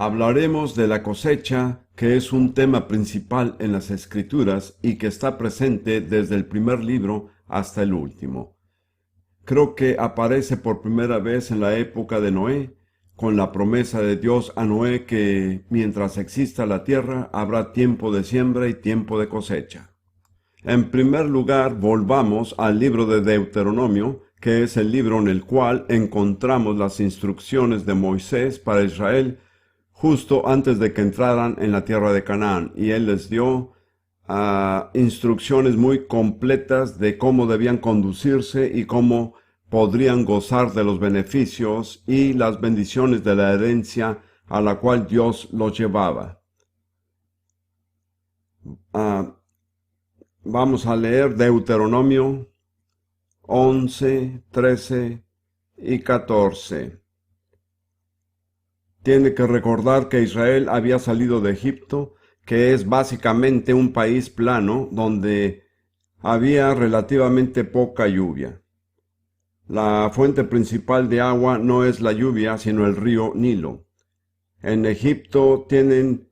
Hablaremos de la cosecha, que es un tema principal en las Escrituras y que está presente desde el primer libro hasta el último. Creo que aparece por primera vez en la época de Noé, con la promesa de Dios a Noé que mientras exista la tierra habrá tiempo de siembra y tiempo de cosecha. En primer lugar, volvamos al libro de Deuteronomio, que es el libro en el cual encontramos las instrucciones de Moisés para Israel justo antes de que entraran en la tierra de Canaán, y él les dio instrucciones muy completas de cómo debían conducirse y cómo podrían gozar de los beneficios y las bendiciones de la herencia a la cual Dios los llevaba. Vamos a leer Deuteronomio 11, 13 y 14. Tiene que recordar que Israel había salido de Egipto, que es básicamente un país plano donde había relativamente poca lluvia. La fuente principal de agua no es la lluvia, sino el río Nilo. En Egipto tienen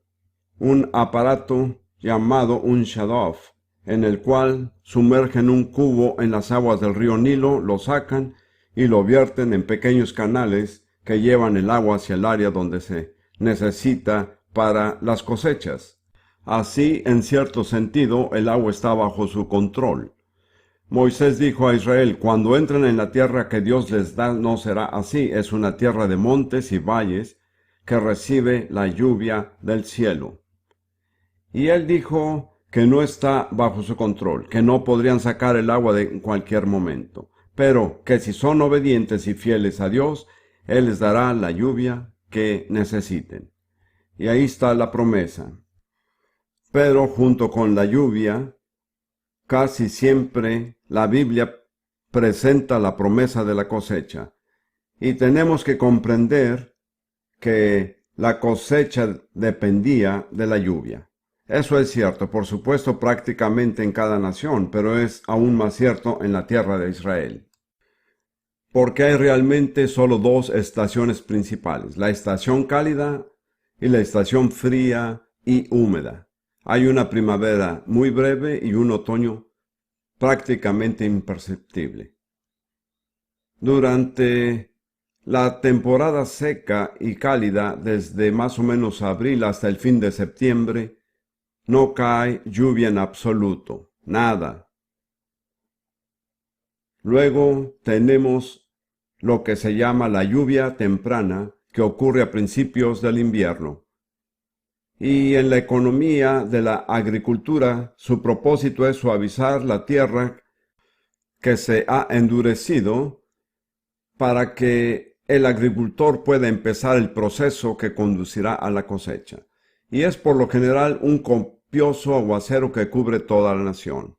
un aparato llamado un shaduf, en el cual sumergen un cubo en las aguas del río Nilo, lo sacan y lo vierten en pequeños canales que llevan el agua hacia el área donde se necesita para las cosechas. Así, en cierto sentido, el agua está bajo su control. Moisés dijo a Israel: cuando entren en la tierra que Dios les da, no será así. Es una tierra de montes y valles que recibe la lluvia del cielo. Y él dijo que no está bajo su control, que no podrían sacar el agua en cualquier momento, pero que si son obedientes y fieles a Dios, Él les dará la lluvia que necesiten. Y ahí está la promesa. Pero junto con la lluvia, casi siempre la Biblia presenta la promesa de la cosecha. Y tenemos que comprender que la cosecha dependía de la lluvia. Eso es cierto, por supuesto, prácticamente en cada nación, pero es aún más cierto en la tierra de Israel. Porque hay realmente solo dos estaciones principales: la estación cálida y la estación fría y húmeda. Hay una primavera muy breve y un otoño prácticamente imperceptible. Durante la temporada seca y cálida, desde más o menos abril hasta el fin de septiembre, no cae lluvia en absoluto, nada. Luego tenemos lo que se llama la lluvia temprana, que ocurre a principios del invierno. Y en la economía de la agricultura, su propósito es suavizar la tierra que se ha endurecido para que el agricultor pueda empezar el proceso que conducirá a la cosecha. Y es por lo general un copioso aguacero que cubre toda la nación.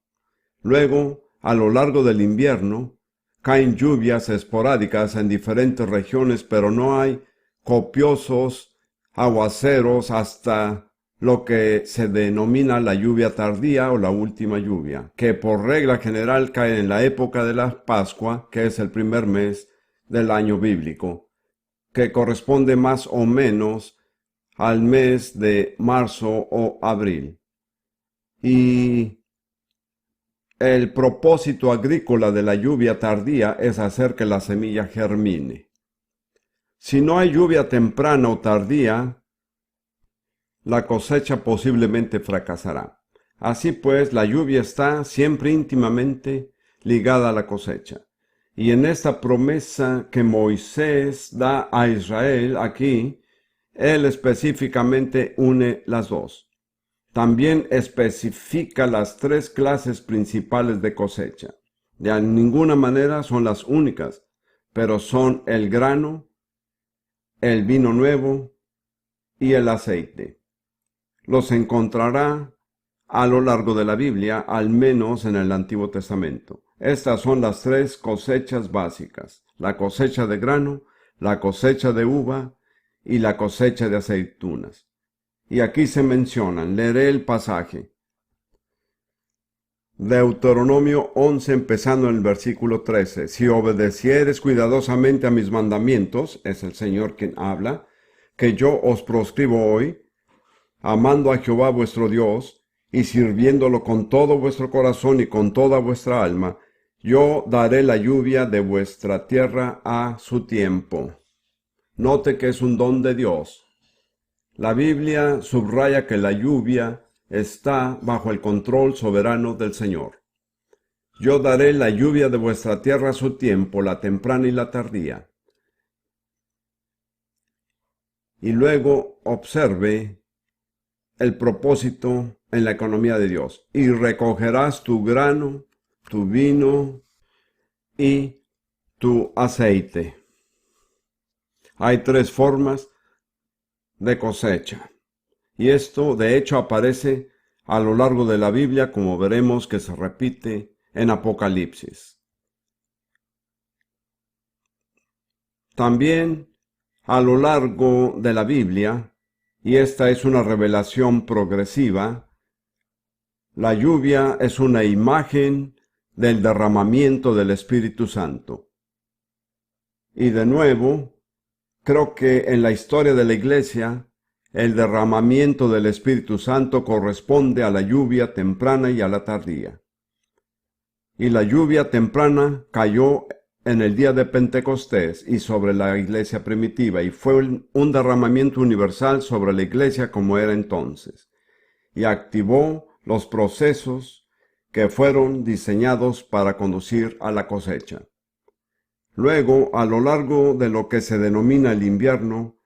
Luego, a lo largo del invierno, caen lluvias esporádicas en diferentes regiones, pero no hay copiosos aguaceros hasta lo que se denomina la lluvia tardía o la última lluvia, que por regla general cae en la época de la Pascua, que es el primer mes del año bíblico, que corresponde más o menos al mes de marzo o abril. Y el propósito agrícola de la lluvia tardía es hacer que la semilla germine. Si no hay lluvia temprana o tardía, la cosecha posiblemente fracasará. Así pues, la lluvia está siempre íntimamente ligada a la cosecha. Y en esta promesa que Moisés da a Israel aquí, él específicamente une las dos. También especifica las tres clases principales de cosecha. De ninguna manera son las únicas, pero son el grano, el vino nuevo y el aceite. Los encontrará a lo largo de la Biblia, al menos en el Antiguo Testamento. Estas son las tres cosechas básicas: la cosecha de grano, la cosecha de uva y la cosecha de aceitunas. Y aquí se mencionan, leeré el pasaje. Deuteronomio 11, empezando en el versículo 13. Si obedecieres cuidadosamente a mis mandamientos, es el Señor quien habla, que yo os proscribo hoy, amando a Jehová vuestro Dios, y sirviéndolo con todo vuestro corazón y con toda vuestra alma, yo daré la lluvia de vuestra tierra a su tiempo. Note que es un don de Dios. La Biblia subraya que la lluvia está bajo el control soberano del Señor. Yo daré la lluvia de vuestra tierra a su tiempo, la temprana y la tardía. Y luego observe el propósito en la economía de Dios. Y recogerás tu grano, tu vino y tu aceite. Hay tres formas de cosecha. Y esto de hecho aparece a lo largo de la Biblia, como veremos que se repite en Apocalipsis. También a lo largo de la Biblia, y esta es una revelación progresiva, la lluvia es una imagen del derramamiento del Espíritu Santo. Y de nuevo, creo que en la historia de la Iglesia, el derramamiento del Espíritu Santo corresponde a la lluvia temprana y a la tardía. Y la lluvia temprana cayó en el día de Pentecostés y sobre la iglesia primitiva, y fue un derramamiento universal sobre la iglesia como era entonces, y activó los procesos que fueron diseñados para conducir a la cosecha. Luego, a lo largo de lo que se denomina el invierno,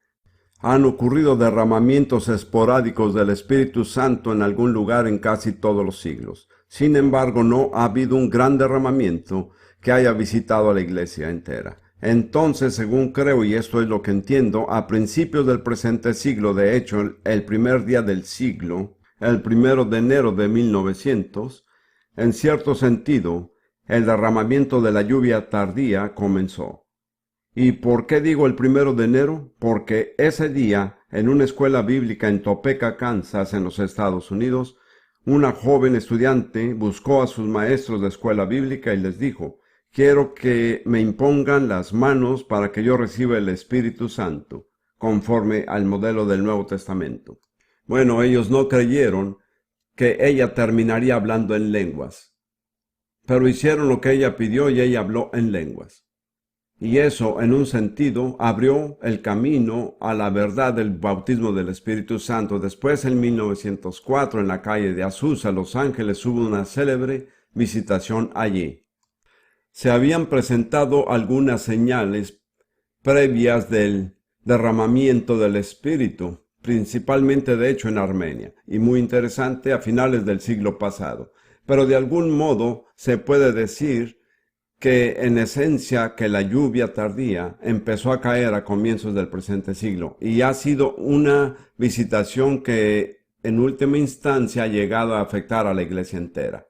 han ocurrido derramamientos esporádicos del Espíritu Santo en algún lugar en casi todos los siglos. Sin embargo, no ha habido un gran derramamiento que haya visitado a la iglesia entera. Entonces, según creo, y esto es lo que entiendo, a principios del presente siglo, de hecho, el primer día del siglo, el 1 de enero de 1900, en cierto sentido, el derramamiento de la lluvia tardía comenzó. ¿Y por qué digo el 1 de enero? Porque ese día, en una escuela bíblica en Topeka, Kansas, en los Estados Unidos, una joven estudiante buscó a sus maestros de escuela bíblica y les dijo: quiero que me impongan las manos para que yo reciba el Espíritu Santo, conforme al modelo del Nuevo Testamento. Bueno, ellos no creyeron que ella terminaría hablando en lenguas, pero hicieron lo que ella pidió y ella habló en lenguas. Y eso, en un sentido, abrió el camino a la verdad del bautismo del Espíritu Santo. Después, en 1904, en la calle de Azusa, Los Ángeles, hubo una célebre visitación allí. Se habían presentado algunas señales previas del derramamiento del Espíritu, principalmente de hecho en Armenia, y muy interesante a finales del siglo pasado. Pero de algún modo se puede decir que en esencia que la lluvia tardía empezó a caer a comienzos del presente siglo y ha sido una visitación que en última instancia ha llegado a afectar a la iglesia entera.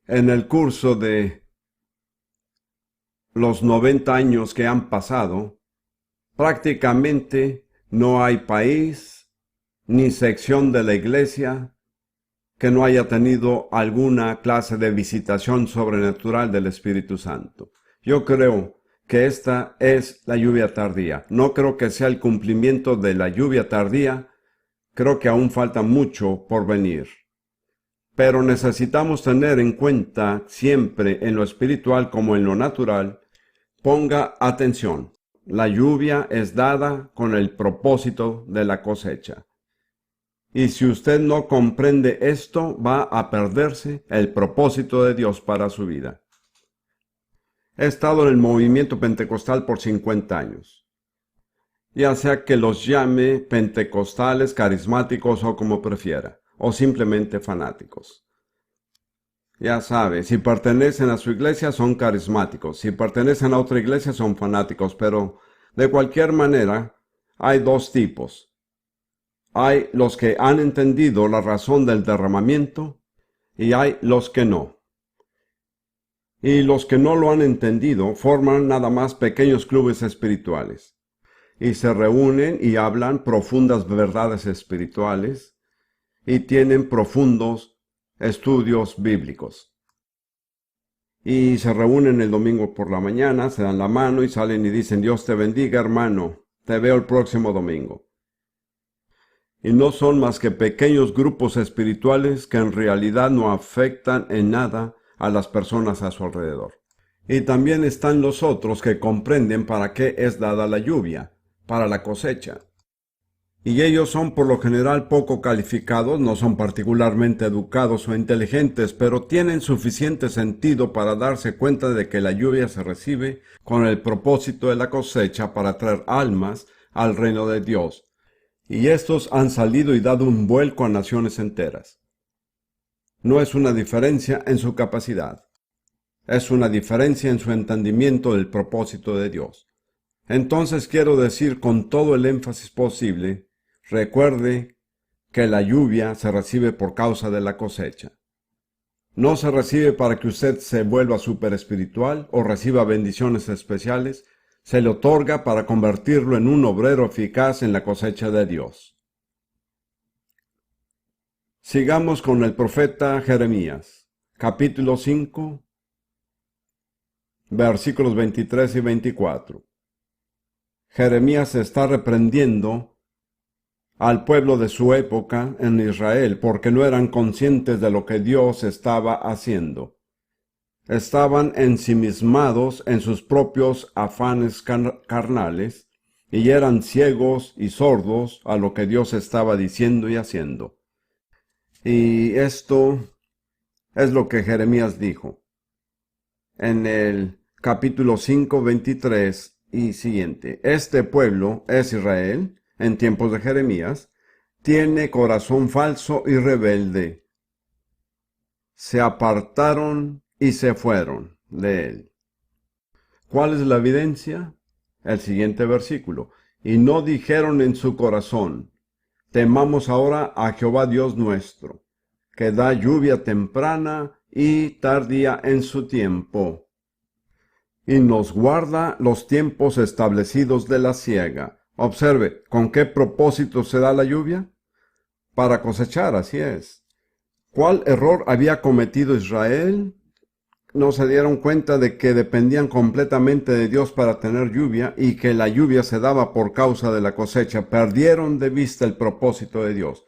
En el curso de los 90 años que han pasado, prácticamente no hay país ni sección de la iglesia que no haya tenido alguna clase de visitación sobrenatural del Espíritu Santo. Yo creo que esta es la lluvia tardía. No creo que sea el cumplimiento de la lluvia tardía. Creo que aún falta mucho por venir. Pero necesitamos tener en cuenta siempre en lo espiritual como en lo natural. Ponga atención. La lluvia es dada con el propósito de la cosecha. Y si usted no comprende esto, va a perderse el propósito de Dios para su vida. He estado en el movimiento pentecostal por 50 años. Ya sea que los llame pentecostales, carismáticos o como prefiera, o simplemente fanáticos. Ya sabe, si pertenecen a su iglesia son carismáticos, si pertenecen a otra iglesia son fanáticos, pero de cualquier manera hay dos tipos. Hay los que han entendido la razón del derramamiento y hay los que no. Y los que no lo han entendido forman nada más pequeños clubes espirituales. Y se reúnen y hablan profundas verdades espirituales y tienen profundos estudios bíblicos. Y se reúnen el domingo por la mañana, se dan la mano y salen y dicen: Dios te bendiga, hermano, te veo el próximo domingo. y no son más que pequeños grupos espirituales que en realidad no afectan en nada a las personas a su alrededor. Y también están los otros que comprenden para qué es dada la lluvia, para la cosecha. Y ellos son por lo general poco calificados, no son particularmente educados o inteligentes, pero tienen suficiente sentido para darse cuenta de que la lluvia se recibe con el propósito de la cosecha para traer almas al reino de Dios. Y estos han salido y dado un vuelco a naciones enteras. No es una diferencia en su capacidad, es una diferencia en su entendimiento del propósito de Dios. Entonces quiero decir con todo el énfasis posible, recuerde que la lluvia se recibe por causa de la cosecha. No se recibe para que usted se vuelva súper espiritual o reciba bendiciones especiales, se le otorga para convertirlo en un obrero eficaz en la cosecha de Dios. Sigamos con el profeta Jeremías, capítulo 5, versículos 23 y 24. Jeremías está reprendiendo al pueblo de su época en Israel porque no eran conscientes de lo que Dios estaba haciendo. Estaban ensimismados en sus propios afanes carnales y eran ciegos y sordos a lo que Dios estaba diciendo y haciendo. Y esto es lo que Jeremías dijo en el capítulo 5, 23 y siguiente. Este pueblo es Israel, en tiempos de Jeremías, tiene corazón falso y rebelde. Se apartaron y se fueron de él. ¿Cuál es la evidencia? El siguiente versículo. Y no dijeron en su corazón, temamos ahora a Jehová Dios nuestro, que da lluvia temprana y tardía en su tiempo, y nos guarda los tiempos establecidos de la siega. Observe, ¿con qué propósito se da la lluvia? Para cosechar, así es. ¿Cuál error había cometido Israel? No se dieron cuenta de que dependían completamente de Dios para tener lluvia y que la lluvia se daba por causa de la cosecha. Perdieron de vista el propósito de Dios.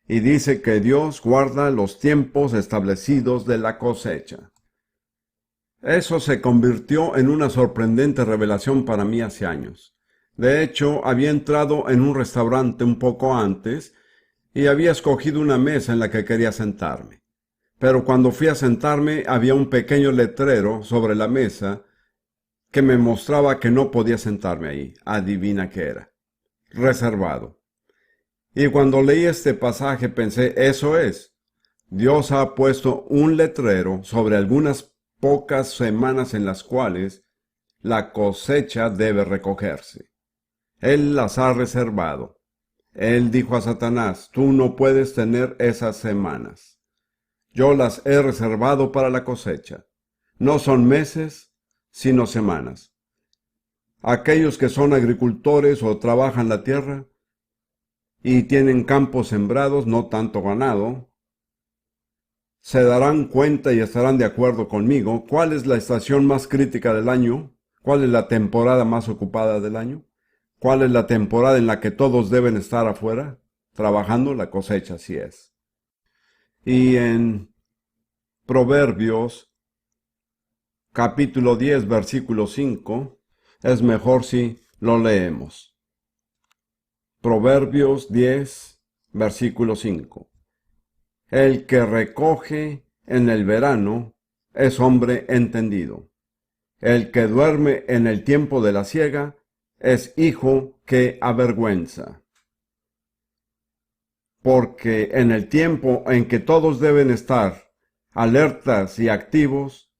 Y dice que Dios guarda los tiempos establecidos de la cosecha. Eso se convirtió en una sorprendente revelación para mí hace años. De hecho, había entrado en un restaurante un poco antes y había escogido una mesa en la que quería sentarme. Pero cuando fui a sentarme había un pequeño letrero sobre la mesa que me mostraba que no podía sentarme ahí. Adivina qué era. Reservado. Y cuando leí este pasaje pensé, eso es. Dios ha puesto un letrero sobre algunas pocas semanas en las cuales la cosecha debe recogerse. Él las ha reservado. Él dijo a Satanás, tú no puedes tener esas semanas. Yo las he reservado para la cosecha. No son meses, sino semanas. Aquellos que son agricultores o trabajan la tierra y tienen campos sembrados, no tanto ganado, se darán cuenta y estarán de acuerdo conmigo cuál es la estación más crítica del año, cuál es la temporada más ocupada del año, cuál es la temporada en la que todos deben estar afuera, trabajando la cosecha, así es. Y en Proverbios, capítulo 10, versículo 5, es mejor si lo leemos. Proverbios 10, versículo 5. El que recoge en el verano es hombre entendido. El que duerme en el tiempo de la siega es hijo que avergüenza. Porque en el tiempo en que todos deben estar alertas y activos,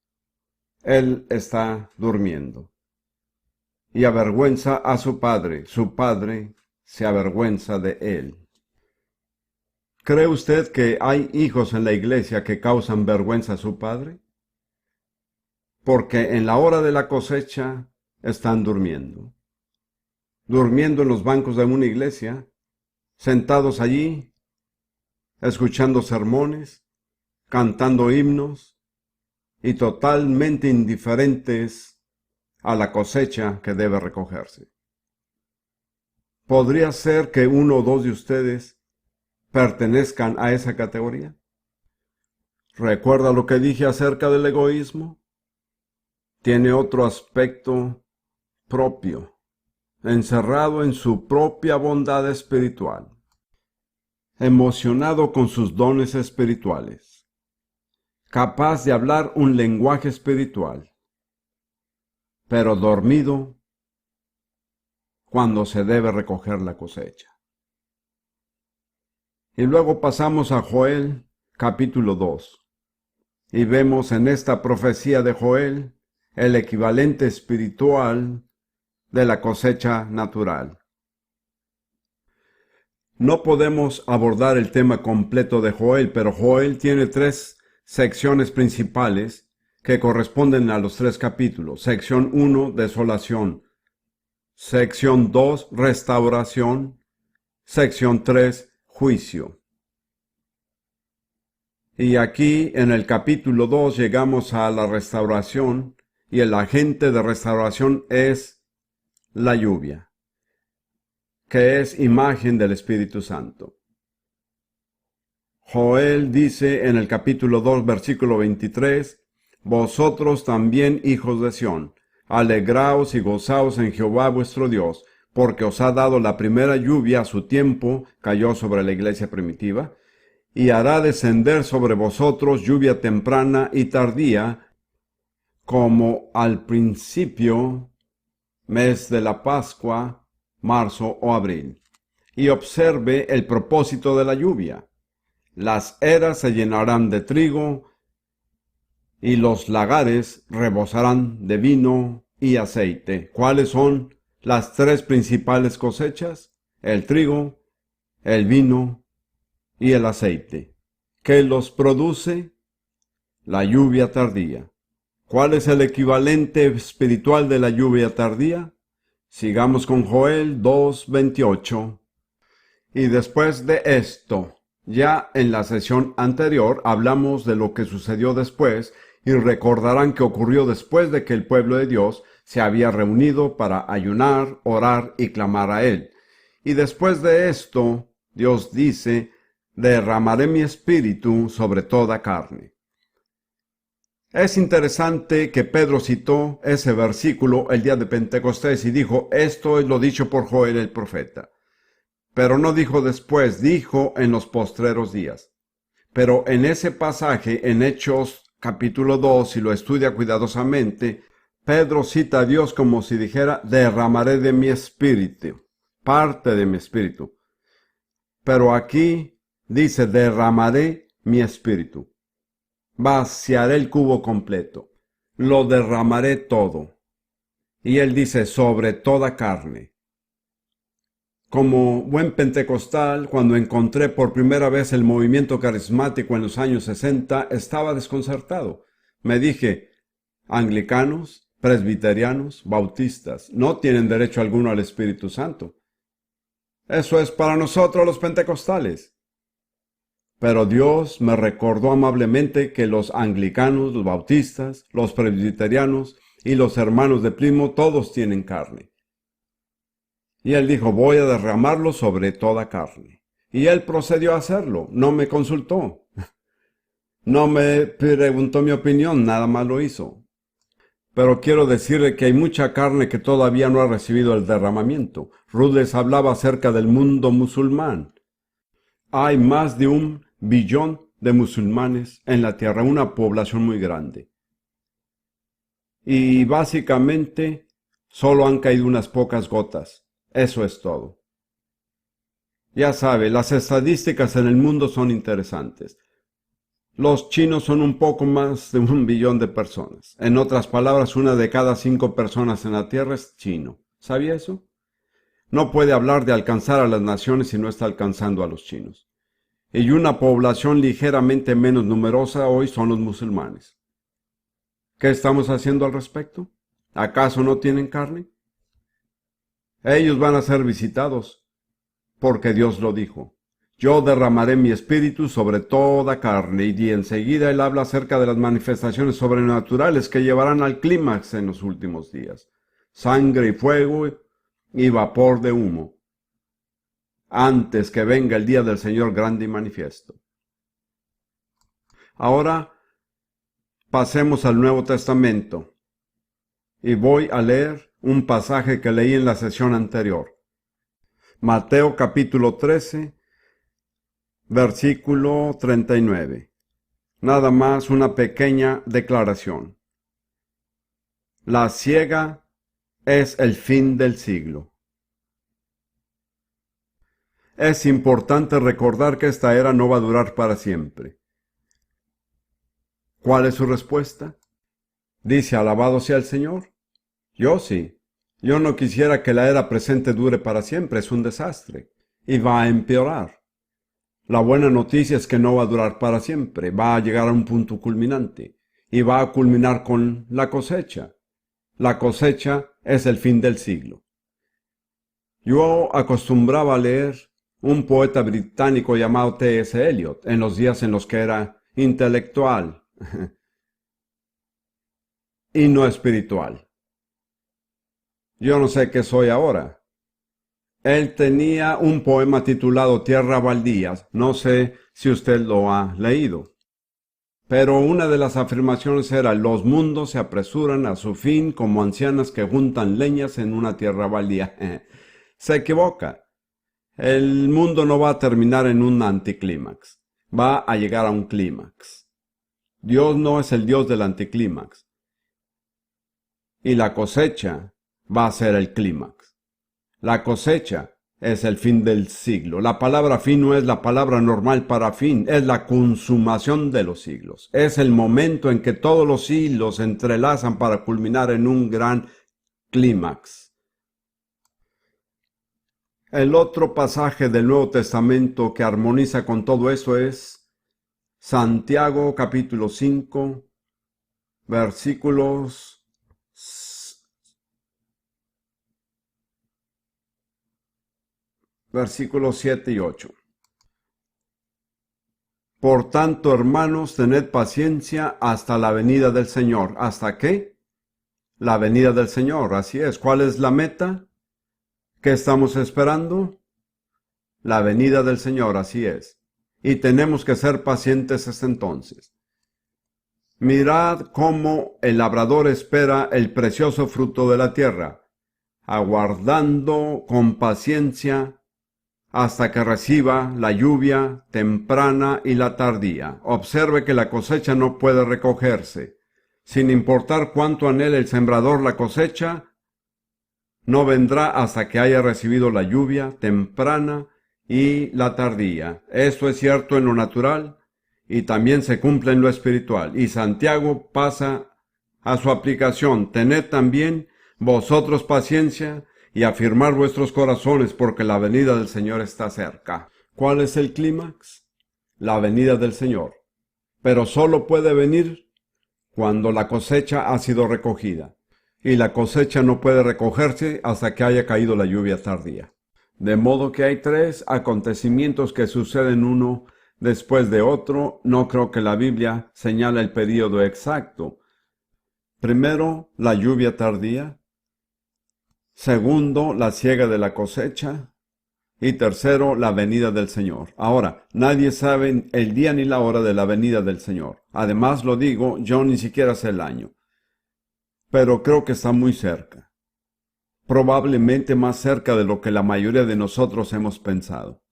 él está durmiendo. Y avergüenza a su padre se avergüenza de él. ¿Cree usted que hay hijos en la iglesia que causan vergüenza a su padre? Porque en la hora de la cosecha están durmiendo. Durmiendo en los bancos de una iglesia, sentados allí, escuchando sermones, cantando himnos y totalmente indiferentes a la cosecha que debe recogerse. Podría ser que uno o dos de ustedes pertenezcan a esa categoría. ¿Recuerda lo que dije acerca del egoísmo? Tiene otro aspecto propio, encerrado en su propia bondad espiritual, emocionado con sus dones espirituales, capaz de hablar un lenguaje espiritual, pero dormido cuando se debe recoger la cosecha. Y luego pasamos a Joel, capítulo 2, y vemos en esta profecía de Joel el equivalente espiritual de la cosecha natural. No podemos abordar el tema completo de Joel, pero Joel tiene 3 secciones principales que corresponden a los 3 capítulos. Sección 1, desolación. Sección 2, restauración. Sección 3, juicio. Y aquí en el capítulo 2 llegamos a la restauración, y el agente de restauración es la lluvia, que es imagen del Espíritu Santo. Joel dice en el capítulo 2, versículo 23, «Vosotros también, hijos de Sión, alegraos y gozaos en Jehová vuestro Dios, porque os ha dado la primera lluvia a su tiempo», cayó sobre la iglesia primitiva, «y hará descender sobre vosotros lluvia temprana y tardía, como al principio, mes de la Pascua, marzo o abril». Y observe el propósito de la lluvia. Las eras se llenarán de trigo, y los lagares rebosarán de vino y aceite. ¿Cuáles son las 3 principales cosechas? El trigo, el vino y el aceite. ¿Qué los produce? La lluvia tardía. ¿Cuál es el equivalente espiritual de la lluvia tardía? Sigamos con Joel 2:28. Y después de esto, ya en la sesión anterior hablamos de lo que sucedió después, y recordarán que ocurrió después de que el pueblo de Dios se había reunido para ayunar, orar y clamar a Él. Y después de esto, Dios dice, «Derramaré mi espíritu sobre toda carne». Es interesante que Pedro citó ese versículo el día de Pentecostés y dijo, «Esto es lo dicho por Joel el profeta». Pero no dijo después, dijo en los postreros días. Pero en ese pasaje, en Hechos capítulo 2, si lo estudia cuidadosamente, Pedro cita a Dios como si dijera, «derramaré de mi espíritu», parte de mi espíritu. Pero aquí dice, «derramaré mi espíritu». Vaciaré el cubo completo. Lo derramaré todo. Y él dice, sobre toda carne. Como buen pentecostal, cuando encontré por primera vez el movimiento carismático en los años 60, estaba desconcertado. Me dije, anglicanos, presbiterianos, bautistas, no tienen derecho alguno al Espíritu Santo. Eso es para nosotros los pentecostales. Pero Dios me recordó amablemente que los anglicanos, los bautistas, los presbiterianos y los hermanos de Plymouth todos tienen carne. Y él dijo, voy a derramarlo sobre toda carne. Y él procedió a hacerlo, no me consultó. No me preguntó mi opinión, nada más lo hizo. Pero quiero decirle que hay mucha carne que todavía no ha recibido el derramamiento. Ruth les hablaba acerca del mundo musulmán. Hay más de 1 billón de musulmanes en la tierra, una población muy grande. Y básicamente solo han caído unas pocas gotas. Eso es todo. Ya sabe, las estadísticas en el mundo son interesantes. Los chinos son un poco más de 1 billón de personas. En otras palabras, 1 de cada 5 personas en la Tierra es chino. ¿Sabía eso? No puede hablar de alcanzar a las naciones si no está alcanzando a los chinos. Y una población ligeramente menos numerosa hoy son los musulmanes. ¿Qué estamos haciendo al respecto? ¿Acaso no tienen carne? Ellos van a ser visitados, porque Dios lo dijo. Yo derramaré mi espíritu sobre toda carne, y enseguida él habla acerca de las manifestaciones sobrenaturales que llevarán al clímax en los últimos días. Sangre y fuego y vapor de humo. antes que venga el día del Señor grande y manifiesto. Ahora pasemos al Nuevo Testamento y voy a leer un pasaje que leí en la sesión anterior. Mateo capítulo 13, versículo 39. Nada más una pequeña declaración. La siega es el fin del siglo. Es importante recordar que esta era no va a durar para siempre. ¿Cuál es su respuesta? Dice, alabado sea el Señor. Yo sí. Yo no quisiera que la era presente dure para siempre, es un desastre. Y va a empeorar. La buena noticia es que no va a durar para siempre, va a llegar a un punto culminante. Y va a culminar con la cosecha. La cosecha es el fin del siglo. Yo acostumbraba a leer un poeta británico llamado T.S. Eliot en los días en los que era intelectual y no espiritual. Yo no sé qué soy ahora. Él tenía un poema titulado Tierra Baldía, no sé si usted lo ha leído. Pero una de las afirmaciones era, los mundos se apresuran a su fin como ancianas que juntan leñas en una tierra baldía. Se equivoca. El mundo no va a terminar en un anticlímax. Va a llegar a un clímax. Dios no es el Dios del anticlímax. Y la cosecha va a ser el clímax. La cosecha es el fin del siglo. La palabra fin no es la palabra normal para fin, es la consumación de los siglos. Es el momento en que todos los siglos se entrelazan para culminar en un gran clímax. El otro pasaje del Nuevo Testamento que armoniza con todo eso es Santiago capítulo 5, versículos 7 y 8. Por tanto, hermanos, tened paciencia hasta la venida del Señor. ¿Hasta qué? La venida del Señor, así es. ¿Cuál es la meta? ¿Qué estamos esperando? La venida del Señor, así es. Y tenemos que ser pacientes hasta entonces. Mirad cómo el labrador espera el precioso fruto de la tierra, aguardando con paciencia hasta que reciba la lluvia temprana y la tardía. Observe que la cosecha no puede recogerse. Sin importar cuánto anhele el sembrador la cosecha, no vendrá hasta que haya recibido la lluvia temprana y la tardía. Esto es cierto en lo natural y también se cumple en lo espiritual. Y Santiago pasa a su aplicación. Tened también vosotros paciencia y afirmar vuestros corazones, porque la venida del Señor está cerca. ¿Cuál es el clímax? La venida del Señor. Pero solo puede venir cuando la cosecha ha sido recogida. Y la cosecha no puede recogerse hasta que haya caído la lluvia tardía. De modo que hay tres acontecimientos que suceden uno después de otro. No creo que la Biblia señale el período exacto. Primero, la lluvia tardía. Segundo, la siega de la cosecha. Y tercero, la venida del Señor. Ahora, nadie sabe el día ni la hora de la venida del Señor. Además, lo digo, yo ni siquiera sé el año. Pero creo que está muy cerca. Probablemente más cerca de lo que la mayoría de nosotros hemos pensado.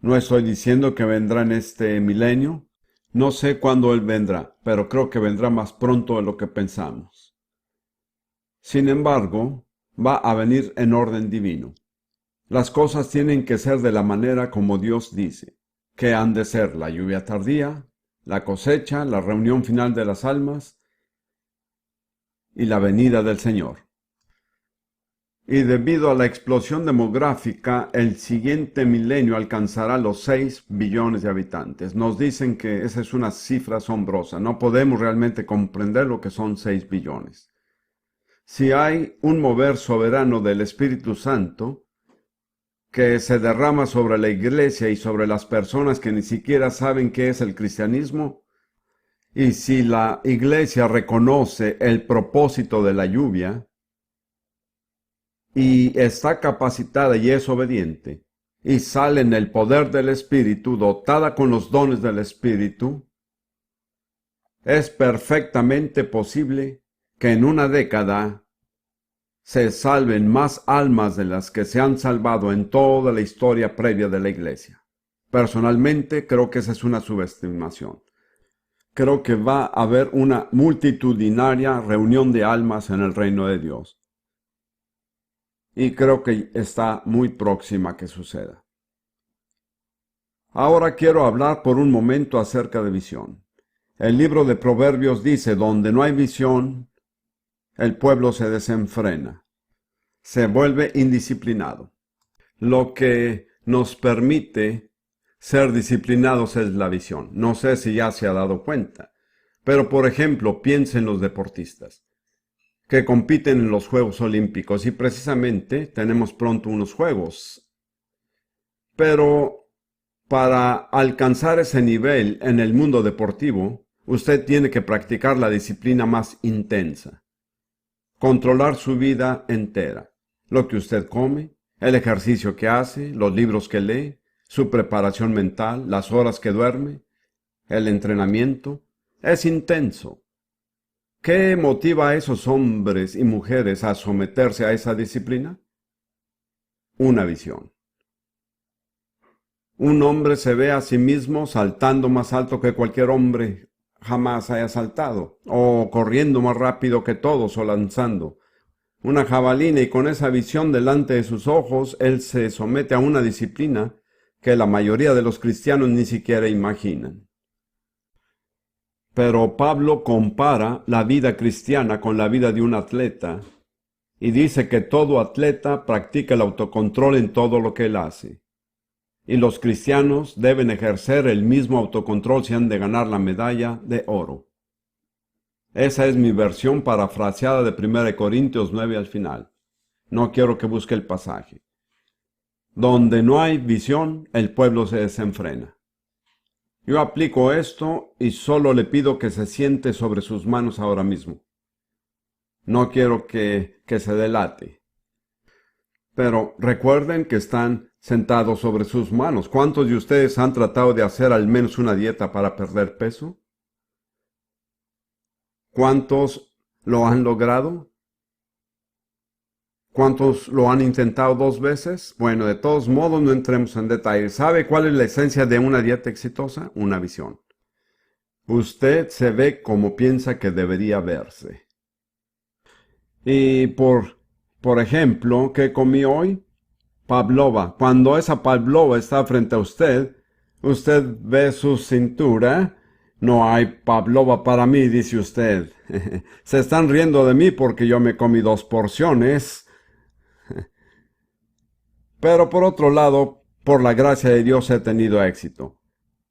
No estoy diciendo que vendrá en este milenio. No sé cuándo Él vendrá, pero creo que vendrá más pronto de lo que pensamos. Sin embargo, va a venir en orden divino. Las cosas tienen que ser de la manera como Dios dice, que han de ser la lluvia tardía, la cosecha, la reunión final de las almas y la venida del Señor. Y debido a la explosión demográfica, el siguiente milenio alcanzará los 6 billones de habitantes. Nos dicen que esa es una cifra asombrosa. No podemos realmente comprender lo que son 6 billones. Si hay un mover soberano del Espíritu Santo que se derrama sobre la iglesia y sobre las personas que ni siquiera saben qué es el cristianismo, y si la iglesia reconoce el propósito de la lluvia, y está capacitada y es obediente, y sale en el poder del Espíritu, dotada con los dones del Espíritu, es perfectamente posible que en una década se salven más almas de las que se han salvado en toda la historia previa de la Iglesia. Personalmente, creo que esa es una subestimación. Creo que va a haber una multitudinaria reunión de almas en el reino de Dios. Y creo que está muy próxima que suceda. Ahora quiero hablar por un momento acerca de visión. El libro de Proverbios dice, donde no hay visión, el pueblo se desenfrena, se vuelve indisciplinado. Lo que nos permite ser disciplinados es la visión. No sé si ya se ha dado cuenta, pero por ejemplo, piensen en los deportistas que compiten en los Juegos Olímpicos y precisamente tenemos pronto unos Juegos. Pero para alcanzar ese nivel en el mundo deportivo, usted tiene que practicar la disciplina más intensa. Controlar su vida entera. Lo que usted come, el ejercicio que hace, los libros que lee, su preparación mental, las horas que duerme, el entrenamiento. Es intenso. ¿Qué motiva a esos hombres y mujeres a someterse a esa disciplina? Una visión. Un hombre se ve a sí mismo saltando más alto que cualquier hombre jamás haya saltado, o corriendo más rápido que todos, o lanzando una jabalina, y con esa visión delante de sus ojos, él se somete a una disciplina que la mayoría de los cristianos ni siquiera imaginan. Pero Pablo compara la vida cristiana con la vida de un atleta, y dice que todo atleta practica el autocontrol en todo lo que él hace. Y los cristianos deben ejercer el mismo autocontrol si han de ganar la medalla de oro. Esa es mi versión parafraseada de 1 Corintios 9 al final. No quiero que busque el pasaje. Donde no hay visión, el pueblo se desenfrena. Yo aplico esto y solo le pido que se siente sobre sus manos ahora mismo. No quiero que se delate. Pero recuerden que están sentados sobre sus manos. ¿Cuántos de ustedes han tratado de hacer al menos una dieta para perder peso? ¿Cuántos lo han logrado? ¿Cuántos lo han intentado 2 veces? Bueno, de todos modos no entremos en detalle. ¿Sabe cuál es la esencia de una dieta exitosa? Una visión. Usted se ve como piensa que debería verse. Y por ejemplo, ¿qué comí hoy? Pavlova. Cuando esa pavlova está frente a usted, usted ve su cintura. No hay pavlova para mí, dice usted. Se están riendo de mí porque yo me comí 2 porciones. Pero por otro lado, por la gracia de Dios he tenido éxito.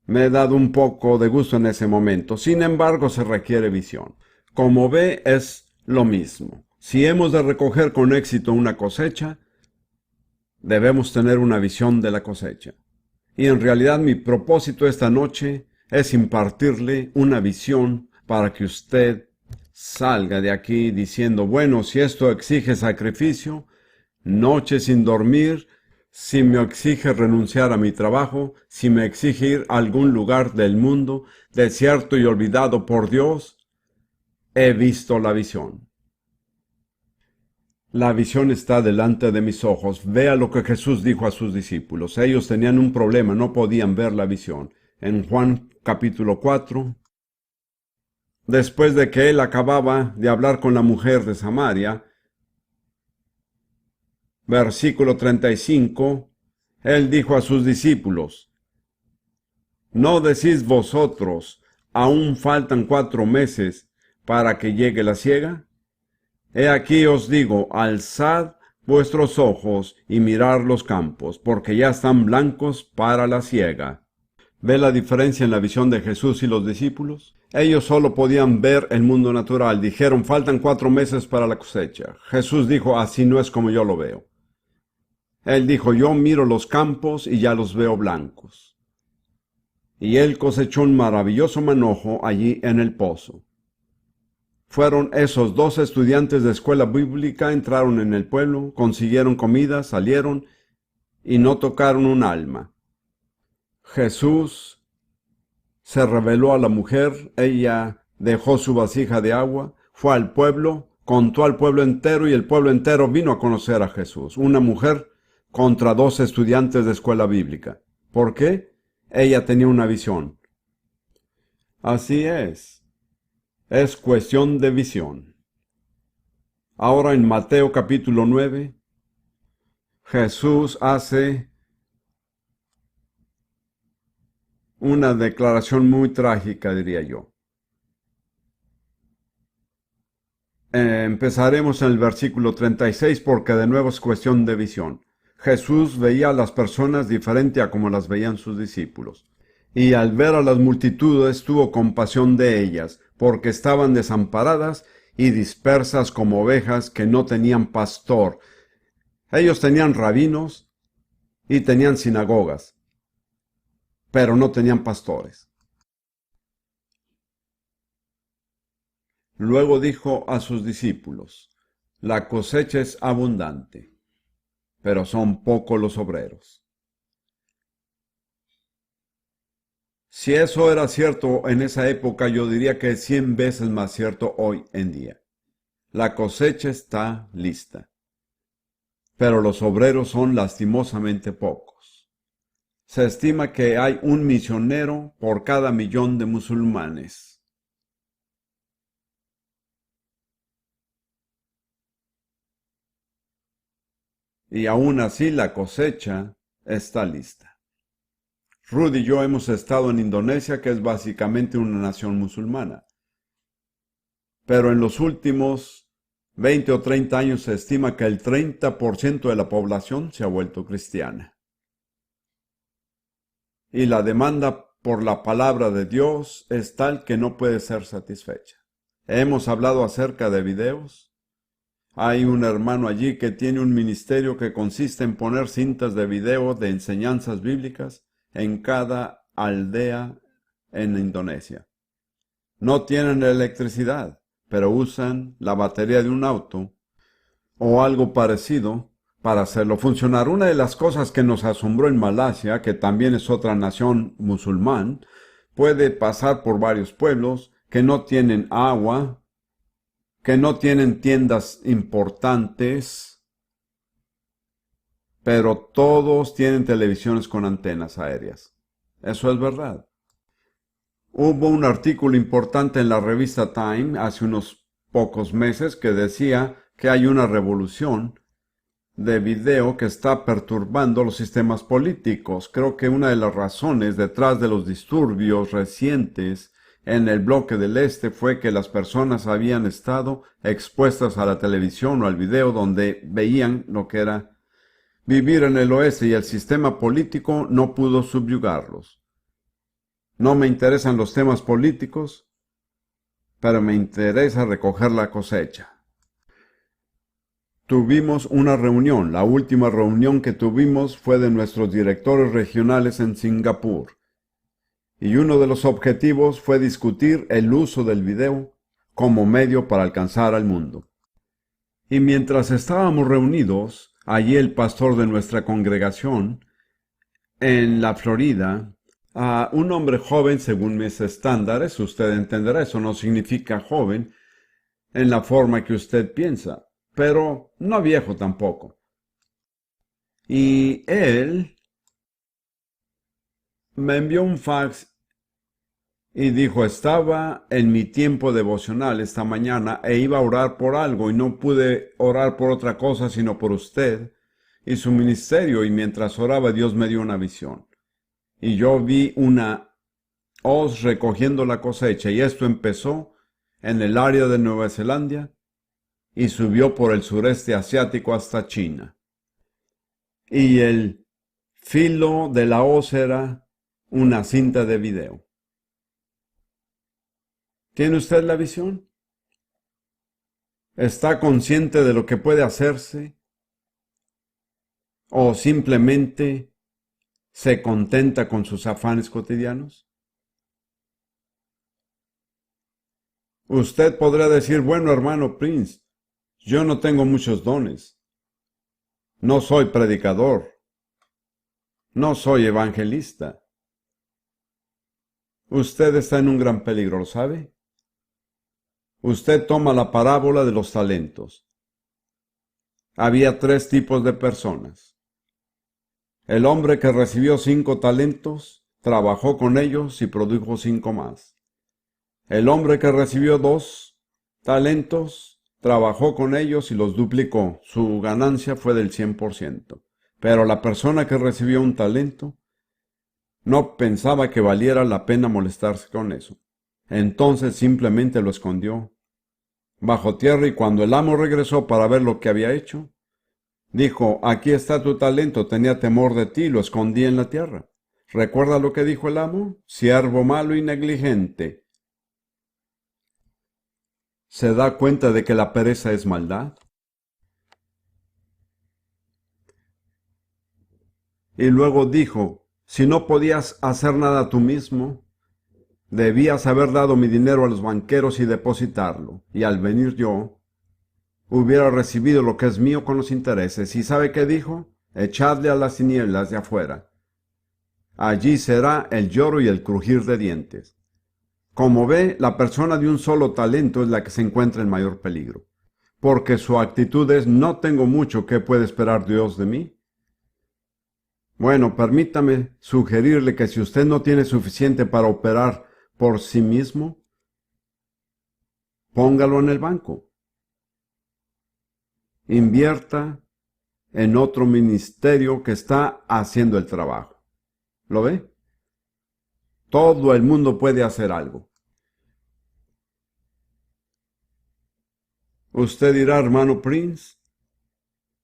Me he dado un poco de gusto en ese momento. Sin embargo, se requiere visión. Como ve, es lo mismo. Si hemos de recoger con éxito una cosecha, debemos tener una visión de la cosecha. Y en realidad mi propósito esta noche es impartirle una visión para que usted salga de aquí diciendo, bueno, si esto exige sacrificio, noche sin dormir, si me exige renunciar a mi trabajo, si me exige ir a algún lugar del mundo, desierto y olvidado por Dios, he visto la visión. La visión está delante de mis ojos. Vea lo que Jesús dijo a sus discípulos. Ellos tenían un problema, no podían ver la visión. En Juan capítulo 4, después de que él acababa de hablar con la mujer de Samaria, versículo 35, él dijo a sus discípulos, ¿no decís vosotros, aún faltan 4 meses para que llegue la siega? He aquí os digo, alzad vuestros ojos y mirad los campos, porque ya están blancos para la siega. ¿Ve la diferencia en la visión de Jesús y los discípulos? Ellos solo podían ver el mundo natural. Dijeron, faltan 4 meses para la cosecha. Jesús dijo, así no es como yo lo veo. Él dijo, yo miro los campos y ya los veo blancos. Y él cosechó un maravilloso manojo allí en el pozo. Fueron esos 2 estudiantes de escuela bíblica, entraron en el pueblo, consiguieron comida, salieron y no tocaron un alma. Jesús se reveló a la mujer, ella dejó su vasija de agua, fue al pueblo, contó al pueblo entero y el pueblo entero vino a conocer a Jesús. Una mujer contra 2 estudiantes de escuela bíblica. ¿Por qué? Ella tenía una visión. Así es cuestión de visión. Ahora en Mateo capítulo 9, Jesús hace una declaración muy trágica, diría yo. Empezaremos en el versículo 36 porque de nuevo es cuestión de visión. Jesús veía a las personas diferente a como las veían sus discípulos. Y al ver a las multitudes tuvo compasión de ellas, porque estaban desamparadas y dispersas como ovejas que no tenían pastor. Ellos tenían rabinos y tenían sinagogas, pero no tenían pastores. Luego dijo a sus discípulos: la cosecha es abundante, pero son pocos los obreros. Si eso era cierto en esa época, yo diría que es 100 veces más cierto hoy en día. La cosecha está lista, pero los obreros son lastimosamente pocos. Se estima que hay 1 misionero por cada 1.000.000 de musulmanes. Y aún así la cosecha está lista. Rudy y yo hemos estado en Indonesia, que es básicamente una nación musulmana. Pero en los últimos 20 o 30 años se estima que el 30% de la población se ha vuelto cristiana. Y la demanda por la palabra de Dios es tal que no puede ser satisfecha. Hemos hablado acerca de videos. Hay un hermano allí que tiene un ministerio que consiste en poner cintas de video de enseñanzas bíblicas en cada aldea en Indonesia. No tienen electricidad, pero usan la batería de un auto o algo parecido para hacerlo funcionar. Una de las cosas que nos asombró en Malasia, que también es otra nación musulmán, puede pasar por varios pueblos que no tienen agua, que no tienen tiendas importantes, pero todos tienen televisiones con antenas aéreas. Eso es verdad. Hubo un artículo importante en la revista Time hace unos pocos meses que decía que hay una revolución de video que está perturbando los sistemas políticos. Creo que una de las razones detrás de los disturbios recientes en el bloque del este fue que las personas habían estado expuestas a la televisión o al video donde veían lo que era vivir en el oeste y el sistema político no pudo subyugarlos. No me interesan los temas políticos, pero me interesa recoger la cosecha. Tuvimos una reunión. La última reunión que tuvimos fue de nuestros directores regionales en Singapur. Y uno de los objetivos fue discutir el uso del video como medio para alcanzar al mundo. Y mientras estábamos reunidos, allí el pastor de nuestra congregación, en la Florida, un hombre joven según mis estándares, usted entenderá, eso no significa joven en la forma que usted piensa, pero no viejo tampoco. Y él me envió un fax y dijo: estaba en mi tiempo devocional esta mañana e iba a orar por algo y no pude orar por otra cosa sino por usted y su ministerio, y mientras oraba Dios me dio una visión. Y yo vi una hoz recogiendo la cosecha, y esto empezó en el área de Nueva Zelanda y subió por el sureste asiático hasta China. Y el filo de la hoz era una cinta de video. ¿Tiene usted la visión? ¿Está consciente de lo que puede hacerse? ¿O simplemente se contenta con sus afanes cotidianos? Usted podrá decir: bueno, hermano Prince, yo no tengo muchos dones. No soy predicador. No soy evangelista. Usted está en un gran peligro, ¿lo sabe? Usted toma la parábola de los talentos. Había tres tipos de personas. El hombre que recibió 5 talentos, trabajó con ellos y produjo 5 más. El hombre que recibió 2 talentos, trabajó con ellos y los duplicó. Su ganancia fue del 100%. Pero la persona que recibió un talento no pensaba que valiera la pena molestarse con eso. Entonces simplemente lo escondió bajo tierra, y cuando el amo regresó para ver lo que había hecho, dijo: aquí está tu talento, tenía temor de ti, lo escondí en la tierra. ¿Recuerda lo que dijo el amo? Siervo malo y negligente. ¿Se da cuenta de que la pereza es maldad? Y luego dijo: si no podías hacer nada tú mismo, debías haber dado mi dinero a los banqueros y depositarlo, y al venir yo, hubiera recibido lo que es mío con los intereses. ¿Y sabe qué dijo? Echadle a las tinieblas de afuera. Allí será el lloro y el crujir de dientes. Como ve, la persona de un solo talento es la que se encuentra en mayor peligro, porque su actitud es: no tengo mucho, ¿qué puede esperar Dios de mí? Bueno, permítame sugerirle que si usted no tiene suficiente para operar por sí mismo, póngalo en el banco. Invierta en otro ministerio que está haciendo el trabajo. ¿Lo ve? Todo el mundo puede hacer algo. Usted dirá: hermano Prince,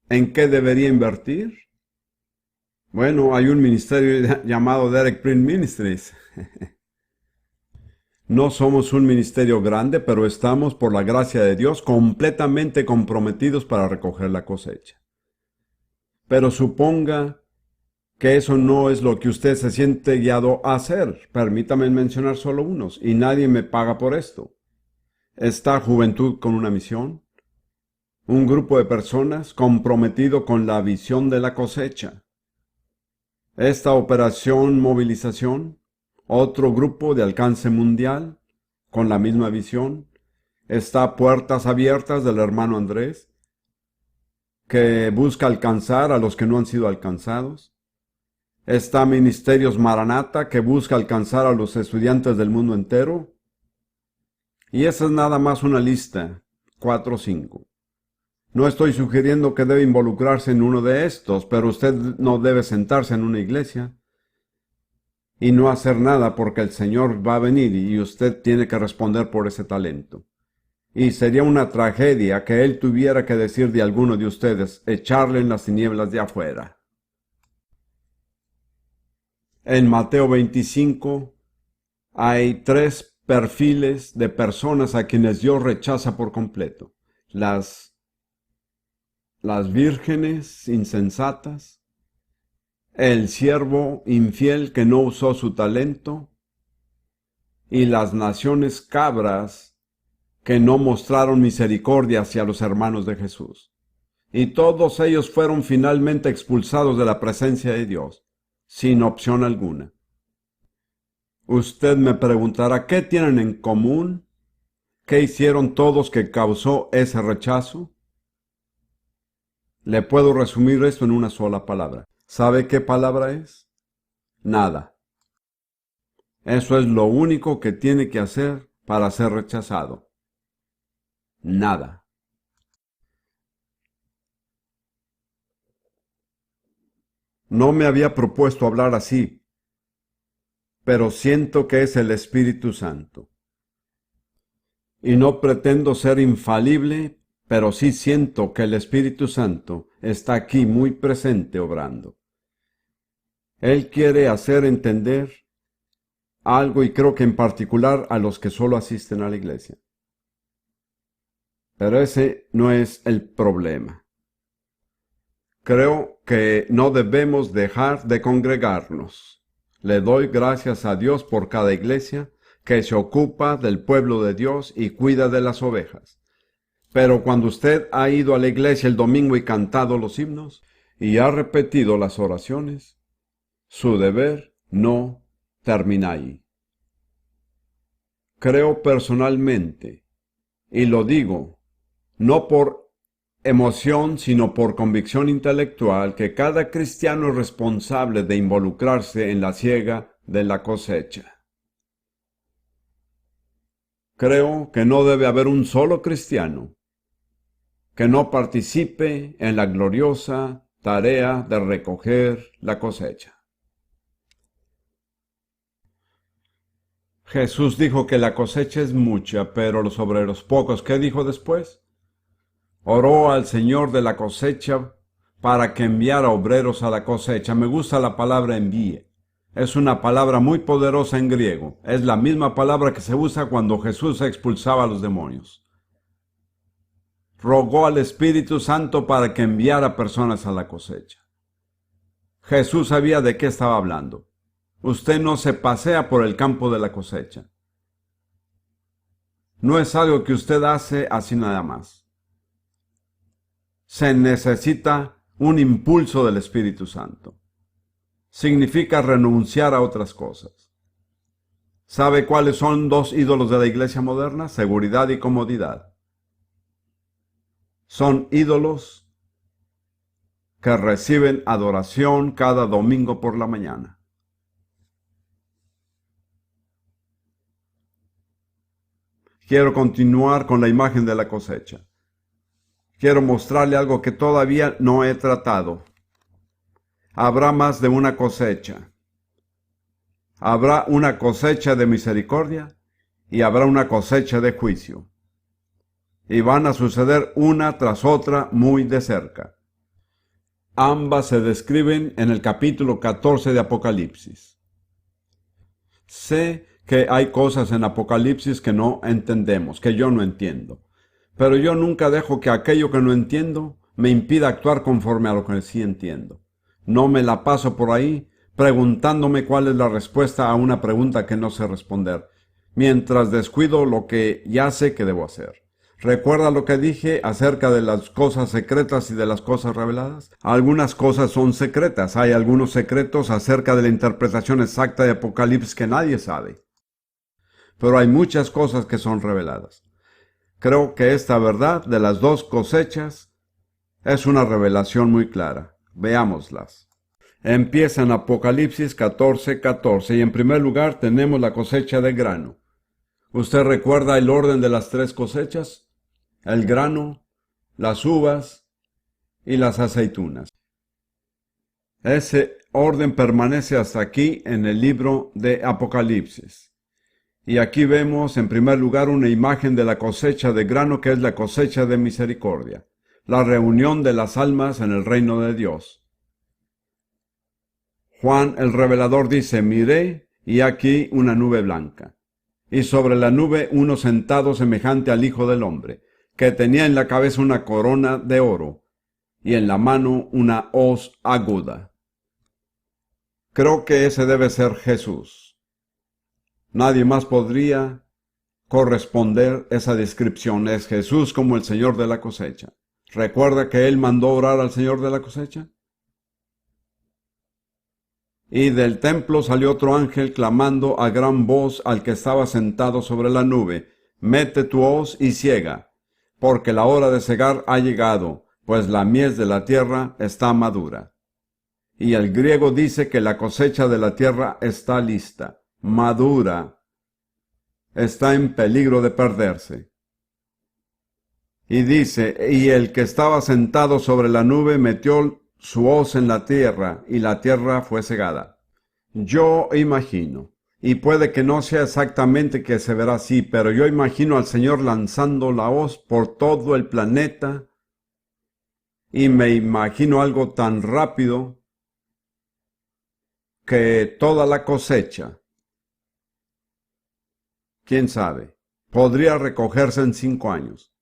¿en qué debería invertir? Bueno, hay un ministerio llamado Derek Prince Ministries. No somos un ministerio grande, pero estamos, por la gracia de Dios, completamente comprometidos para recoger la cosecha. Pero suponga que eso no es lo que usted se siente guiado a hacer. Permítame mencionar solo unos, y nadie me paga por esto. Esta juventud con una misión, un grupo de personas comprometido con la visión de la cosecha. Esta operación movilización, otro grupo de alcance mundial con la misma visión. Está Puertas Abiertas del hermano Andrés, que busca alcanzar a los que no han sido alcanzados. Está Ministerios Maranata, que busca alcanzar a los estudiantes del mundo entero. Y esa es nada más una lista, 4 o 5. No estoy sugiriendo que debe involucrarse en uno de estos, pero usted no debe sentarse en una iglesia y no hacer nada, porque el Señor va a venir y usted tiene que responder por ese talento. Y sería una tragedia que Él tuviera que decir de alguno de ustedes: echarle en las tinieblas de afuera. En Mateo 25 hay 3 perfiles de personas a quienes Dios rechaza por completo. Las vírgenes insensatas, el siervo infiel que no usó su talento, y las naciones cabras que no mostraron misericordia hacia los hermanos de Jesús. Y todos ellos fueron finalmente expulsados de la presencia de Dios, sin opción alguna. Usted me preguntará: ¿qué tienen en común? ¿Qué hicieron todos que causó ese rechazo? Le puedo resumir esto en una sola palabra. ¿Sabe qué palabra es? Nada. Eso es lo único que tiene que hacer para ser rechazado. Nada. No me había propuesto hablar así, pero siento que es el Espíritu Santo. Y no pretendo ser infalible, pero sí siento que el Espíritu Santo está aquí muy presente obrando. Él quiere hacer entender algo, y creo que en particular a los que solo asisten a la iglesia. Pero ese no es el problema. Creo que no debemos dejar de congregarnos. Le doy gracias a Dios por cada iglesia que se ocupa del pueblo de Dios y cuida de las ovejas. Pero cuando usted ha ido a la iglesia el domingo y cantado los himnos y ha repetido las oraciones, Su deber no termina ahí. Creo personalmente, y lo digo, no por emoción, sino por convicción intelectual, que cada cristiano es responsable de involucrarse en la siega de la cosecha. Creo que no debe haber un solo cristiano que no participe en la gloriosa tarea de recoger la cosecha. Jesús dijo que la cosecha es mucha, pero los obreros pocos. ¿Qué dijo después? Oró al Señor de la cosecha para que enviara obreros a la cosecha. Me gusta la palabra envíe. Es una palabra muy poderosa en griego. Es la misma palabra que se usa cuando Jesús expulsaba a los demonios. Rogó al Espíritu Santo para que enviara personas a la cosecha. Jesús sabía de qué estaba hablando. Usted no se pasea por el campo de la cosecha. No es algo que usted hace así nada más. Se necesita un impulso del Espíritu Santo. Significa renunciar a otras cosas. ¿Sabe cuáles son dos ídolos de la iglesia moderna? Seguridad y comodidad. Son ídolos que reciben adoración cada domingo por la mañana. Quiero continuar con la imagen de la cosecha. Quiero mostrarle algo que todavía no he tratado. Habrá más de una cosecha. Habrá una cosecha de misericordia y habrá una cosecha de juicio. Y van a suceder una tras otra muy de cerca. Ambas se describen en el capítulo 14 de Apocalipsis. Sé que hay cosas en Apocalipsis que no entendemos, que yo no entiendo. Pero yo nunca dejo que aquello que no entiendo me impida actuar conforme a lo que sí entiendo. No me la paso por ahí preguntándome cuál es la respuesta a una pregunta que no sé responder, mientras descuido lo que ya sé que debo hacer. ¿Recuerda lo que dije acerca de las cosas secretas y de las cosas reveladas? Algunas cosas son secretas. Hay algunos secretos acerca de la interpretación exacta de Apocalipsis que nadie sabe. Pero hay muchas cosas que son reveladas. Creo que esta verdad de las dos cosechas es una revelación muy clara. Veámoslas. Empieza en Apocalipsis 14:14 y en primer lugar tenemos la cosecha de grano. ¿Usted recuerda el orden de las tres cosechas? El grano, las uvas y las aceitunas. Ese orden permanece hasta aquí en el libro de Apocalipsis. Y aquí vemos en primer lugar una imagen de la cosecha de grano, que es la cosecha de misericordia, la reunión de las almas en el reino de Dios. Juan el revelador dice: miré y aquí una nube blanca, y sobre la nube uno sentado semejante al Hijo del Hombre, que tenía en la cabeza una corona de oro, y en la mano una hoz aguda. Creo que ese debe ser Jesús. Nadie más podría corresponder esa descripción. Es Jesús como el Señor de la cosecha. ¿Recuerda que Él mandó orar al Señor de la cosecha? Y del templo salió otro ángel clamando a gran voz al que estaba sentado sobre la nube: mete tu hoz y siega, porque la hora de segar ha llegado, pues la mies de la tierra está madura. Y el griego dice que la cosecha de la tierra está lista, madura, está en peligro de perderse. Y dice: y el que estaba sentado sobre la nube metió su hoz en la tierra, y la tierra fue segada. Yo imagino, y puede que no sea exactamente que se verá así, pero yo imagino al Señor lanzando la hoz por todo el planeta, y me imagino algo tan rápido que toda la cosecha, quién sabe, podría recogerse en 5 años.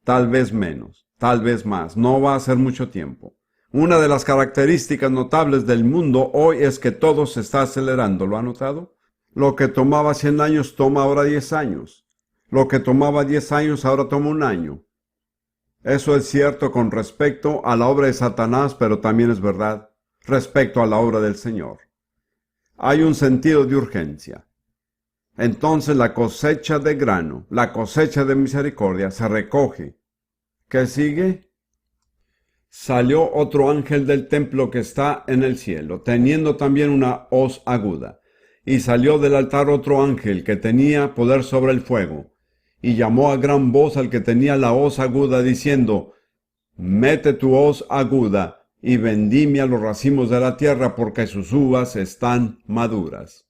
Tal vez menos, tal vez más, no va a ser mucho tiempo. Una de las características notables del mundo hoy es que todo se está acelerando, ¿lo ha notado? Lo que tomaba 100 años toma ahora 10 años. Lo que tomaba 10 años ahora toma 1 año. Eso es cierto con respecto a la obra de Satanás, pero también es verdad respecto a la obra del Señor. Hay un sentido de urgencia. Entonces la cosecha de grano, la cosecha de misericordia se recoge. ¿Qué sigue? Salió otro ángel del templo que está en el cielo, teniendo también una hoz aguda. Y salió del altar otro ángel que tenía poder sobre el fuego, y llamó a gran voz al que tenía la hoz aguda, diciendo: Mete tu hoz aguda, y vendimia los racimos de la tierra, porque sus uvas están maduras.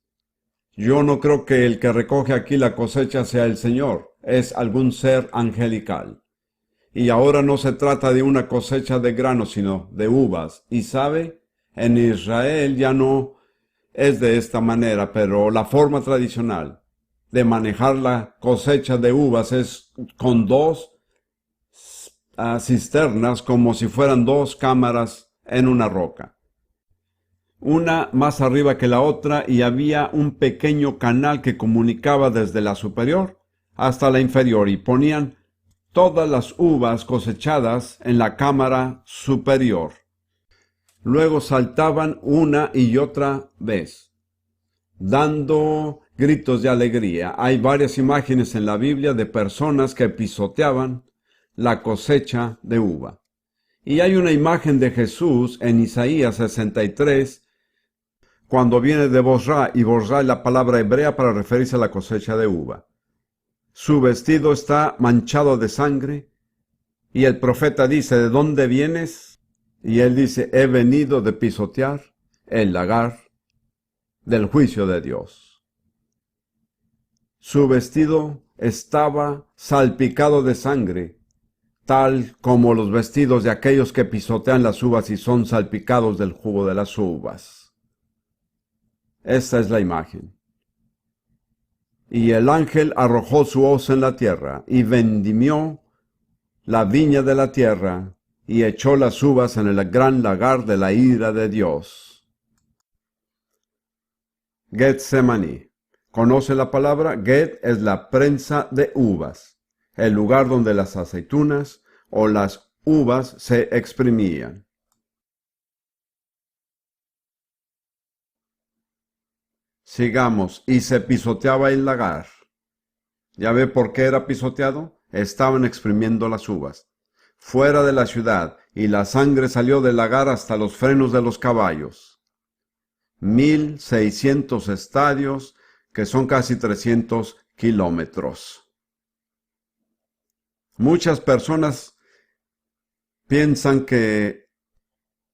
Yo no creo que el que recoge aquí la cosecha sea el Señor, es algún ser angelical. Y ahora no se trata de una cosecha de grano, sino de uvas. Y sabe, en Israel ya no es de esta manera, pero la forma tradicional de manejar la cosecha de uvas es con dos cisternas, como si fueran dos cámaras en una roca. Una más arriba que la otra, y había un pequeño canal que comunicaba desde la superior hasta la inferior, y ponían todas las uvas cosechadas en la cámara superior. Luego saltaban una y otra vez, dando gritos de alegría. Hay varias imágenes en la Biblia de personas que pisoteaban la cosecha de uva. Y hay una imagen de Jesús en Isaías 63, cuando viene de Bosra, y Bosra es la palabra hebrea para referirse a la cosecha de uva. Su vestido está manchado de sangre, y el profeta dice: ¿de dónde vienes? Y él dice: he venido de pisotear el lagar del juicio de Dios. Su vestido estaba salpicado de sangre, tal como los vestidos de aquellos que pisotean las uvas y son salpicados del jugo de las uvas. Esta es la imagen. Y el ángel arrojó su hoz en la tierra, y vendimió la viña de la tierra, y echó las uvas en el gran lagar de la ira de Dios. Getsemaní. ¿Conoce la palabra? Get es la prensa de uvas, el lugar donde las aceitunas o las uvas se exprimían. Sigamos. Y se pisoteaba el lagar. ¿Ya ve por qué era pisoteado? Estaban exprimiendo las uvas fuera de la ciudad, y la sangre salió del lagar hasta los frenos de los caballos. 1,600 estadios, que son casi 300 kilómetros. Muchas personas piensan que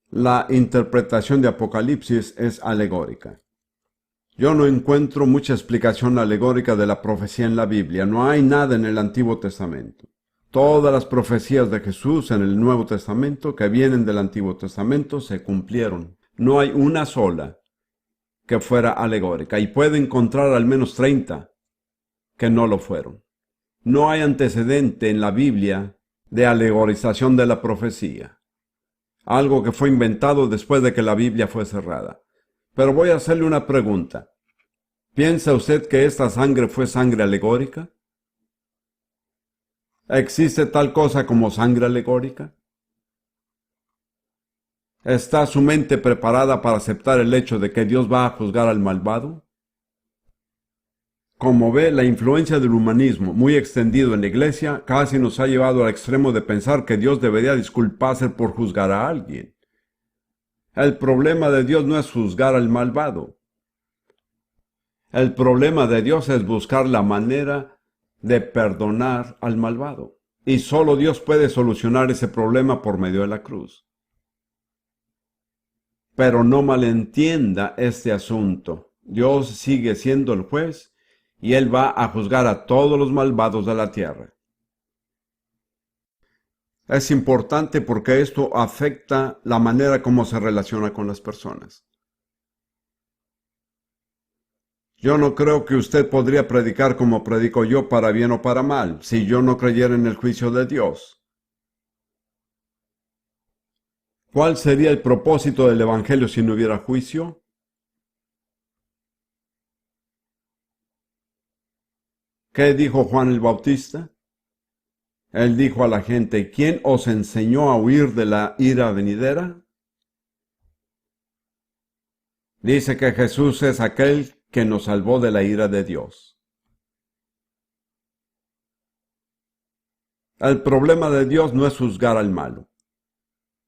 la interpretación de Apocalipsis es alegórica. Yo no encuentro mucha explicación alegórica de la profecía en la Biblia. No hay nada en el Antiguo Testamento. Todas las profecías de Jesús en el Nuevo Testamento que vienen del Antiguo Testamento se cumplieron. No hay una sola que fuera alegórica, y puede encontrar al menos 30 que no lo fueron. No hay antecedente en la Biblia de alegorización de la profecía. Algo que fue inventado después de que la Biblia fue cerrada. Pero voy a hacerle una pregunta. ¿Piensa usted que esta sangre fue sangre alegórica? ¿Existe tal cosa como sangre alegórica? ¿Está su mente preparada para aceptar el hecho de que Dios va a juzgar al malvado? Como ve, la influencia del humanismo, muy extendido en la iglesia, casi nos ha llevado al extremo de pensar que Dios debería disculparse por juzgar a alguien. El problema de Dios no es juzgar al malvado. El problema de Dios es buscar la manera de perdonar al malvado. Y solo Dios puede solucionar ese problema por medio de la cruz. Pero no malentienda este asunto. Dios sigue siendo el juez, y Él va a juzgar a todos los malvados de la tierra. Es importante porque esto afecta la manera como se relaciona con las personas. Yo no creo que usted podría predicar como predico yo, para bien o para mal, si yo no creyera en el juicio de Dios. ¿Cuál sería el propósito del Evangelio si no hubiera juicio? ¿Qué dijo Juan el Bautista? Él dijo a la gente: ¿quién os enseñó a huir de la ira venidera? Dice que Jesús es aquel que nos salvó de la ira de Dios. El problema de Dios no es juzgar al malo.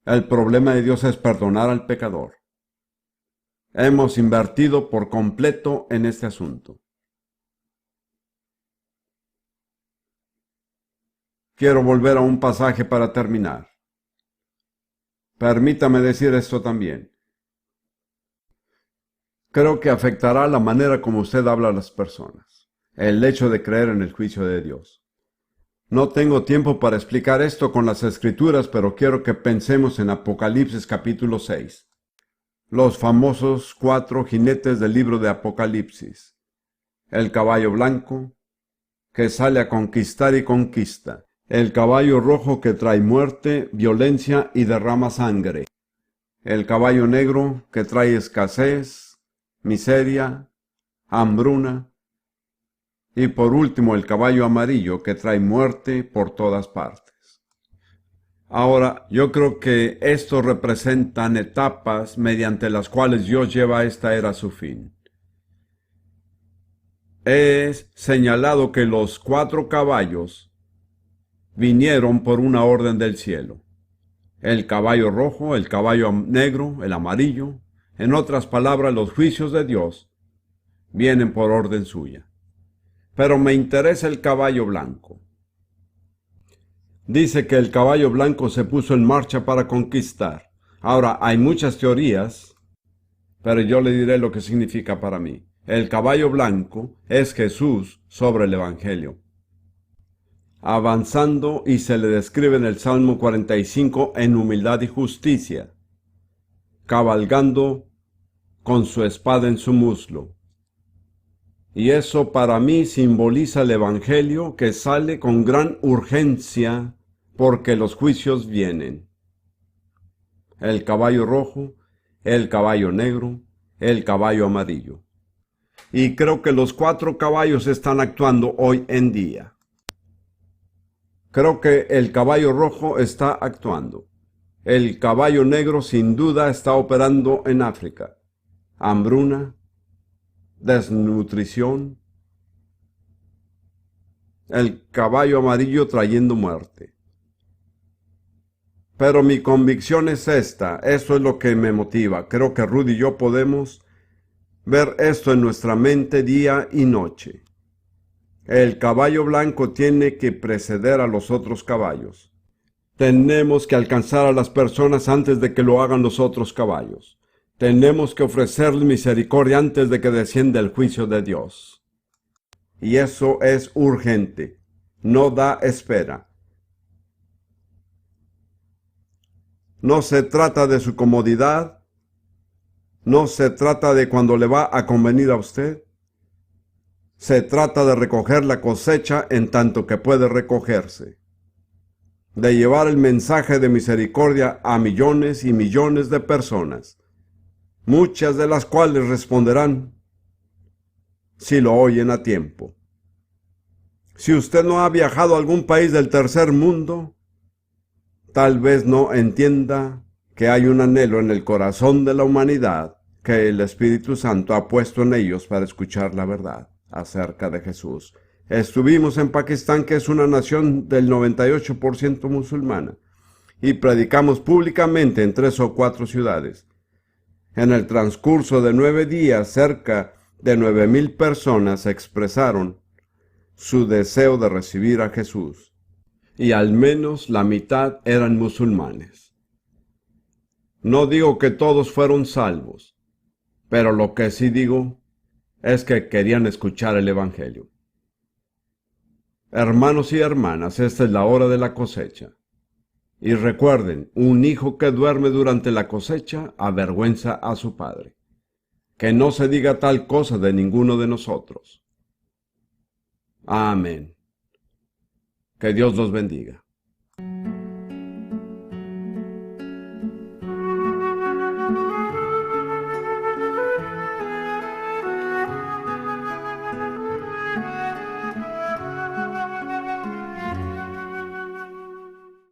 El problema de Dios es perdonar al pecador. Hemos invertido por completo en este asunto. Quiero volver a un pasaje para terminar. Permítame decir esto también. Creo que afectará la manera como usted habla a las personas, el hecho de creer en el juicio de Dios. No tengo tiempo para explicar esto con las Escrituras, pero quiero que pensemos en Apocalipsis capítulo 6. Los famosos 4 jinetes del libro de Apocalipsis. El caballo blanco, que sale a conquistar y conquista. El caballo rojo que trae muerte, violencia y derrama sangre. El caballo negro que trae escasez, miseria, hambruna. Y por último el caballo amarillo que trae muerte por todas partes. Ahora, yo creo que estos representan etapas mediante las cuales Dios lleva esta era a su fin. Es señalado que los 4 caballos vinieron por una orden del cielo. El caballo rojo, el caballo negro, el amarillo. En otras palabras, los juicios de Dios vienen por orden suya. Pero me interesa el caballo blanco. Dice que el caballo blanco se puso en marcha para conquistar. Ahora, hay muchas teorías, pero yo le diré lo que significa para mí. El caballo blanco es Jesús sobre el Evangelio. Avanzando, y se le describe en el Salmo 45 en humildad y justicia, cabalgando con su espada en su muslo. Y eso para mí simboliza el Evangelio que sale con gran urgencia porque los juicios vienen. El caballo rojo, el caballo negro, el caballo amarillo. Y creo que los 4 caballos están actuando hoy en día. Creo que el caballo rojo está actuando. El caballo negro sin duda está operando en África. Hambruna, desnutrición. El caballo amarillo trayendo muerte. Pero mi convicción es esta, eso es lo que me motiva. Creo que Rudy y yo podemos ver esto en nuestra mente día y noche. El caballo blanco tiene que preceder a los otros caballos. Tenemos que alcanzar a las personas antes de que lo hagan los otros caballos. Tenemos que ofrecerles misericordia antes de que descienda el juicio de Dios. Y eso es urgente. No da espera. No se trata de su comodidad. No se trata de cuando le va a convenir a usted. Se trata de recoger la cosecha en tanto que puede recogerse. De llevar el mensaje de misericordia a millones y millones de personas, muchas de las cuales responderán si lo oyen a tiempo. Si usted no ha viajado a algún país del tercer mundo, tal vez no entienda que hay un anhelo en el corazón de la humanidad que el Espíritu Santo ha puesto en ellos para escuchar la verdad acerca de Jesús. Estuvimos en Pakistán, que es una nación del 98% musulmana, y predicamos públicamente en 3 o 4 ciudades. En el transcurso de 9 días, cerca de 9,000 personas expresaron su deseo de recibir a Jesús, y al menos la mitad eran musulmanes. No digo que todos fueron salvos, pero lo que sí digo es que querían escuchar el Evangelio. Hermanos y hermanas, esta es la hora de la cosecha. Y recuerden, un hijo que duerme durante la cosecha avergüenza a su padre. Que no se diga tal cosa de ninguno de nosotros. Amén. Que Dios los bendiga.